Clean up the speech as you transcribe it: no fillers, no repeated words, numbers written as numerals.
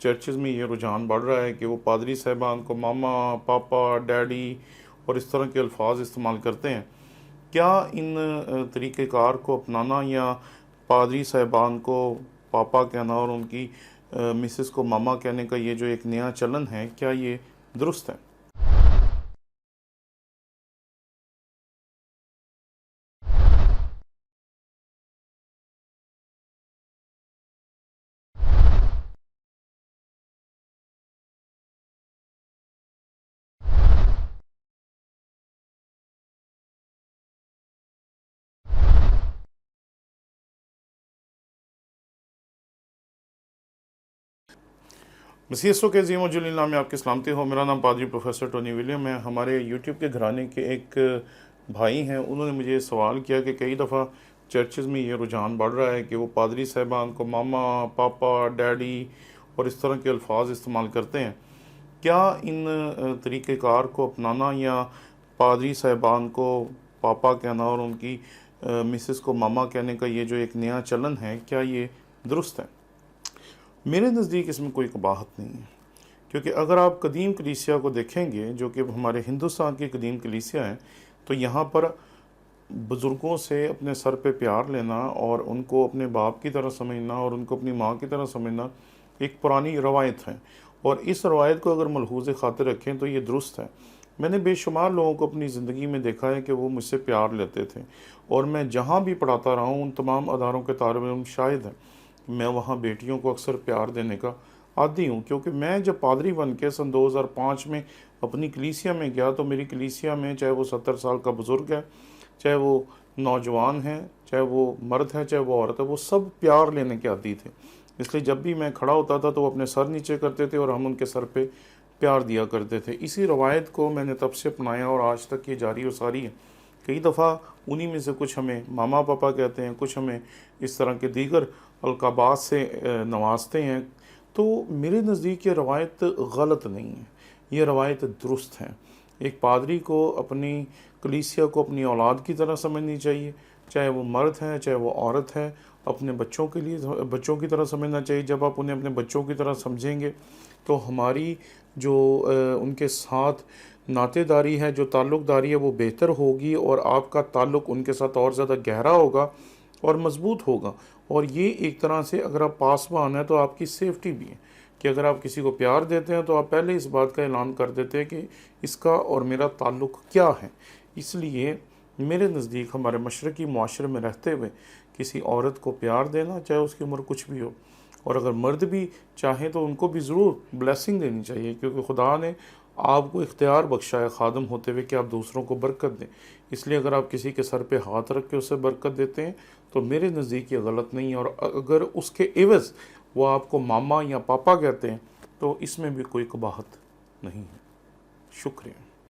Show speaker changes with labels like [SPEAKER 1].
[SPEAKER 1] Churches में ये रुझान बढ़ रहा है कि वो पादरी साहिबान को मामा, पापा, डैडी और इस तरह के अल्फाज इस्तेमाल करते हैं। क्या इन तरीक़ेकार को अपनाना या पादरी साहिबान को पापा कहना और उनकी मिसेस को मामा कहने का ये जो एक नया चलन है, क्या ये दुरुस्त है? मसीह यीशु के अज़ीम व जलील नाम में आपकी सलामती हो। मेरा नाम पादरी प्रोफेसर टोनी विलियम है। हमारे यूट्यूब के घराने के एक भाई हैं, उन्होंने मुझे सवाल किया कि कई दफ़ा चर्चेज़ में ये रुझान बढ़ रहा है कि वो पादरी साहिबान को मामा, पापा, डैडी और इस तरह के अल्फाज इस्तेमाल करते हैं। क्या इन तरीक़ेकार को अपनाना या पादरी साहिबान को पापा कहना और उनकी मिसेस को मामा कहने का ये जो एक नया चलन है, क्या ये दुरुस्त है? मेरे नज़दीक इसमें कोई कबाहत नहीं है, क्योंकि अगर आप कदीम कलीसिया को देखेंगे, जो कि हमारे हिंदुस्तान की कदीम कलीसिया है, तो यहाँ पर बुज़ुर्गों से अपने सर पे प्यार लेना और उनको अपने बाप की तरह समझना और उनको अपनी माँ की तरह समझना एक पुरानी रवायत है, और इस रवायत को अगर मलहूज़ ख़ातिर रखें तो ये दुरुस्त है। मैंने बेशुमार लोगों को अपनी ज़िंदगी में देखा है कि वो मुझसे प्यार लेते थे, और मैं जहाँ भी पढ़ाता रहा हूँ उन तमाम अदारों के तालिब इल्म शाहिद हैं, मैं वहाँ बेटियों को अक्सर प्यार देने का आदी हूँ। क्योंकि मैं जब पादरी बन के सन 2005 में अपनी कलीसिया में गया, तो मेरी कलीसिया में चाहे वो 70 साल का बुज़ुर्ग है, चाहे वो नौजवान है, चाहे वो मर्द है, चाहे वो औरत है, वो सब प्यार लेने के आदी थे। इसलिए जब भी मैं खड़ा होता था तो वो अपने सर नीचे करते थे और हम उनके सर पे प्यार दिया करते थे। इसी रवायत को मैंने तब से अपनाया और आज तक ये जारी और सारी है। कई दफ़ा उन्हीं में से कुछ हमें मामा पापा कहते हैं, कुछ हमें इस तरह के दीगर अलक़ाबात से नवाजते हैं। तो मेरे नज़दीक ये रवायत गलत नहीं है, ये रवायत दुरुस्त है। एक पादरी को अपनी कलीसिया को अपनी औलाद की तरह समझनी चाहिए, चाहे वो मर्द है, चाहे वो औरत है। अपने बच्चों के लिए बच्चों की तरह समझना चाहिए। जब आप उन्हें अपने बच्चों की तरह समझेंगे, तो हमारी जो उनके साथ नातेदारी है, जो ताल्लुक़दारी है, वो बेहतर होगी और आपका ताल्लुक़ उनके साथ और ज़्यादा गहरा होगा और मज़बूत होगा। और ये एक तरह से अगर आप पासबान हैं तो आपकी सेफ्टी भी है कि अगर आप किसी को प्यार देते हैं तो आप पहले इस बात का ऐलान कर देते हैं कि इसका और मेरा ताल्लुक़ क्या है। इसलिए मेरे नज़दीक हमारे मशरक़ी मुआशरे में रहते हुए किसी औरत को प्यार देना, चाहे उसकी उम्र कुछ भी हो, और अगर मर्द भी चाहें तो उनको भी ज़रूर ब्लेसिंग देनी चाहिए, क्योंकि खुदा ने आपको इख्तियार बख्शा है ख़ादम होते हुए कि आप दूसरों को बरकत दें। इसलिए अगर आप किसी के सर पे हाथ रख के उसे बरकत देते हैं तो मेरे नज़दीक ये गलत नहीं है। और अगर उसके एवज़ वो आपको मामा या पापा कहते हैं तो इसमें भी कोई कबाहत नहीं है। शुक्रिया।